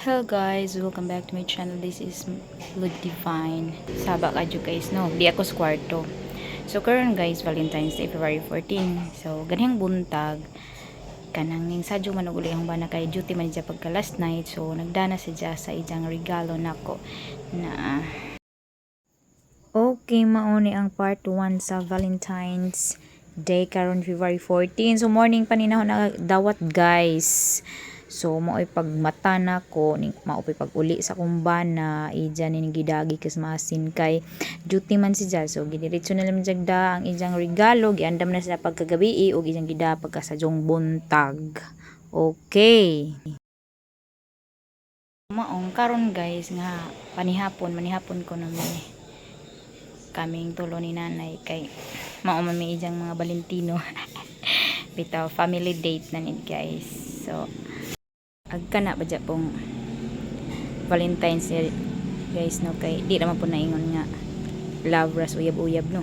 Hello guys, welcome back to my channel. This is Look Divine. Saba ka guys, no? Di ako sa kwarto. So karon guys, Valentine's Day, February 14. So ganihang buntag kanang ning sadyo man uli ang bana kay duty man siya pagka last night. So nagdana siya sa ijang regalo nako na okay, mauni ang part 1 sa Valentine's Day karon February 14. So morning pa ninahon na dawat guys. So mao'y pagmata na ko mao'y pag-uli sa kumbana ija ni gidagi kas masin kay duty man si Jal. So gidiretso na lang jagda ang ijang regalo giandam na sa pagkagabi ug ijang gida pagkasadyong buntag. Okay. Maong karon guys nga manihapon ko naman kaming tulo ni nanay kay mao man may ijang mga Valentino bitaw family date na nid guys. So agkana ba dya pong Valentine's Day guys, no, kay di naman po naingon nga love ras uyab-uyab, no.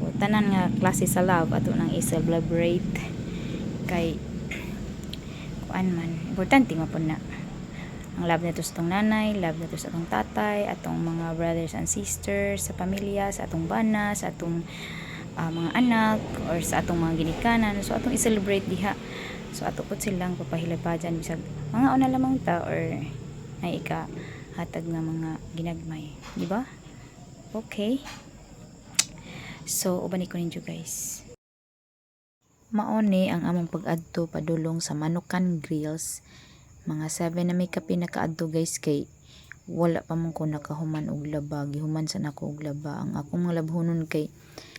O, tanan nga klase sa love ato nang i-celebrate kay kuan man importante man po na ang love nito sa atong nanay, love nito sa atong tatay, atong mga brothers and sisters sa pamilya, sa atong bana, sa atong mga anak or sa atong mga ginikanan. So atong i-celebrate diha. So ato po silang papahilay pa dyan bisag mga una lamang ta or ay ika hatag na mga ginagmay, di ba? Okay. So uban ko ninyo guys. Maoni ang among pag-adto padulong sa Manukan Grills. Mga 7 na may kape nakaadto guys kay wala pa man ko nakahuman og laba, gihuman sa nako og laba. Ang akong mga labhonon kay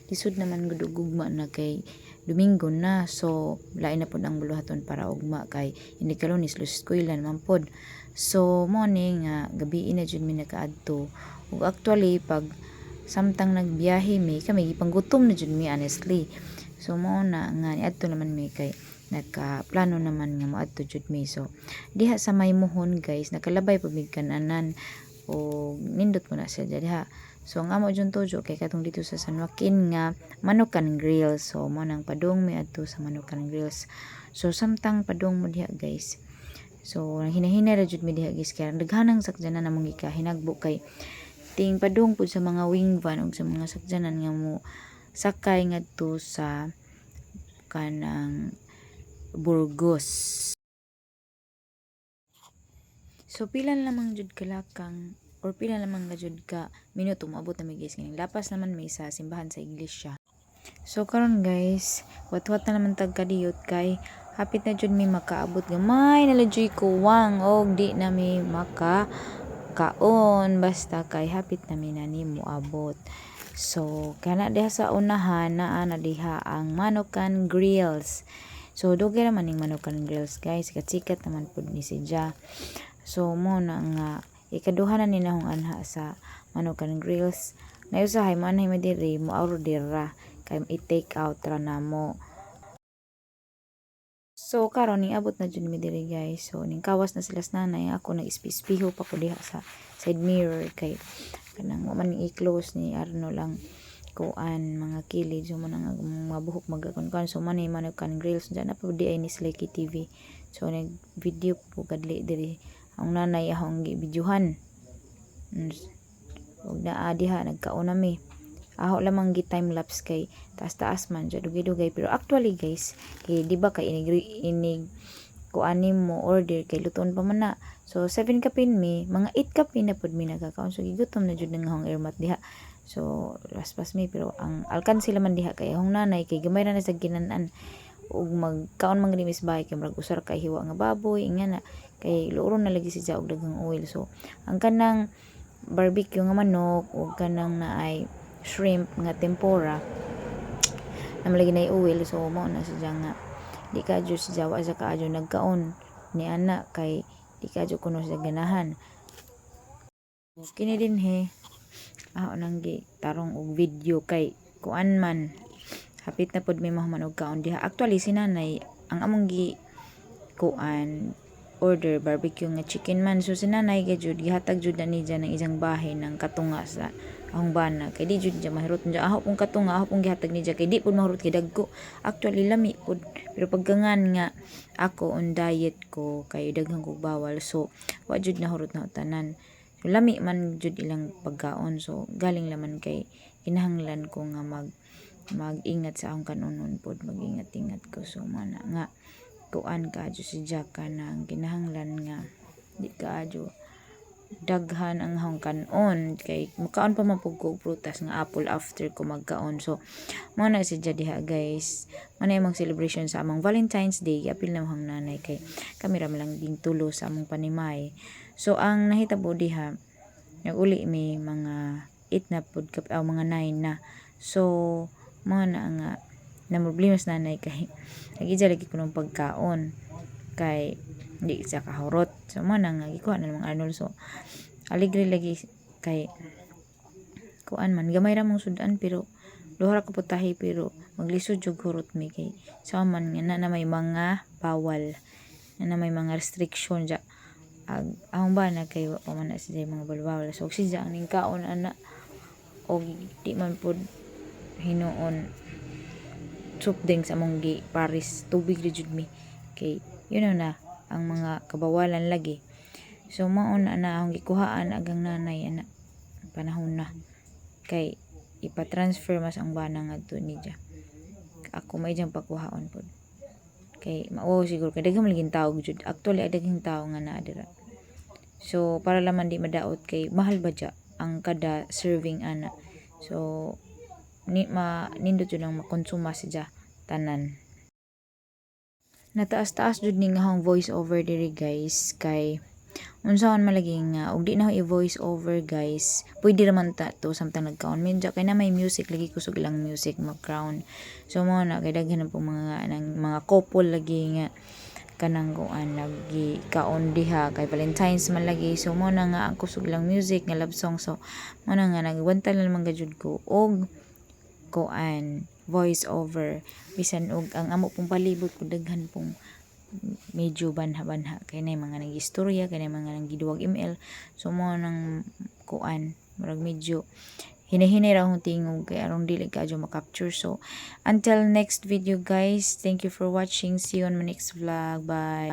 lisod naman gudugugma na kay Domingo na, so lain na pud ang buluhaton para ugma kay hindi Lunes eskwela naman pod. So morning nga gabi na jud mi nakaadto ug actually pag samtang nagbiyahe mi kami gipanggutom na jud mi honestly. So mo na nga niadto naman mi kay nagka-plano naman nga moadto jud mi. So diha sa Maymohon guys nakalabay pud mi kananan o nindot mo na siya diha. So ang amo dyan tojo kay katong dito sa San Joaquin nga Manukan Grills. So mo nang padung mi adto sa Manukan Grills. So samtang padung mo diha guys. So hinahina ra jud mi diha guys kay daghanang sakyanan namong gikahinagbo kay ting padung pud sa mga wing van ug sa mga sakyanan nga mo sakay ngadto sa kanang Burgos. So pila lamang jud kalakang or pila lamang ka jud ka minuto moabot na mi guys ngayon. Lapas naman may sa simbahan sa iglesia. So karon guys, wat-wat na naman tag kadiyot kay hapit na jud mi makaabot gamay na lajoy ko wang og di na mi maka kaon basta kay hapit na mi na ni moabot. So kana diha sa unahan naa na diha ang Manukan Grills. So dugay naman ning Manukan Grills guys, sikat naman pud ni si Ja. So mo na nga ikaduha na ninahong anha sa Manukan Grills. Nayusahay mo anhay madiri mo order ra kay i-take out ra na mo. So karon ni abot na jud mi diri guys. So ning kawas na sila sa nanay ako nag-ispiho pa ko diha sa side mirror kay kanang man i-close ni Arno lang kuan mga kilid so man ang mabuhok magakon so man Manukan Grills dyan na pa di ay ni Slakey TV. So nag video po kadli diri ang nanay ahong gibidyohan ug naa diha nagkauna mi aho lamang gi time lapse kay taas man dyan dugay pero actually guys kay di ba kay inig kuanin mo order kay luton pa man na. So 7 kapin mi mga 8 kapin na pud mi nagkakaon so gigutom na jud nga hong airmat diha. So raspas mi pero ang alkan sila man diha kay hong nanay kay gamay na sa ginanan ug magkaon man gani misbahay kay murag usar kay hiwa nga baboy ingana kay luoron na lagi siya og daghang oil. So ang kanang barbecue nga manok ug kanang naay shrimp nga tempura namalagi na oil. So mo na siya nga di ka jud siya wa sa kaadyo nagkaon ni ana kay di ka jud kuno siya ganahan. Kini din he ako nang gi tarong og video kay kuan man hapit na pud may mahuman og kaon diha. Actually si nanay ang among gi kuan order barbecue nga chicken man. So si nanay gajud gihatag jud na ni dyan ng isang bahay ng katunga sa Ahong bana kay di jud dya mahurot dya aho pong katunga aho pong gihatag ni dya kay di pud mahurot kay dagko actually lami pud pero paggangan nga ako on diet ko kay daghan kog bawal so wa jud nahurot na tanan so lami man jud ilang pagkaon so galing laman kay kinahanglan ko nga mag-ingat sa akong kanunon pod mag-ingat-ingat ko so mana nga kuan ka adyo si Jaka na ang kinahanglan nga di ka adyo daghan ang hang kanon kay makaon pa man pug ko prutas nga apple after ko magkaon so mo na si diha guys mo na imong celebration sa among Valentine's Day apil na hang nanay kay kami ra lang ding tulo sa among panimay so ang nahitabo diha naguli may mga 8 na pud mga 9 na so mo na nga na problema sa nanay kay nagija lagi ko ng pagkaon kay hindi siya kahurot so mo na nga gikuha na mga Arnold so aligre lagi kay kuan man gamay ra mong sudan pero luhara ko putahi pero maglisod jud hurot mi kay sa man nga na may mga bawal na may mga restriction ja ahong ba na kay wa pa man na siya mga bawal so siya ang ningkaon ana og di man pud hinuon soft drinks among gi Paris tubig ri jud mi kay yun na ang mga kabawalan lagi so maon na akong gikuhaan agang nanay ana panahon na kay ipa-transfer mas ang bana ngadto ni ja ako may jang pakuhaon pod kay mao siguro kay daghang maging tao jud actually daghang tao nga naa dira so para laman di madaot kay mahal ba ja ang kada serving ana so nindot jud lang makonsuma siya tanan nataas-taas jud ning hang voice over diri guys kay unsaon malaging og di na i-voice over guys pwede raman ta to samtang nagkaon medyo kay na may music lagi kusog lang music background so mo na kay daghan po mga couple lagi nga kanang kuan lagi kaon diha kay Valentine's man lagi so mo na nga ang kusog lang music nga love song so mo na nga nagwanta lang man gajud ko og kuan voice over bisan og ang amo pong palibot ko daghan pong medyo banha-banha kay na mga nagistorya kay na mga nang giduwag email so mo nang kuan murag medyo hinahinay ra akong tingog kay aron dili ka adyo makapture so until next video guys thank you for watching see you on my next vlog bye.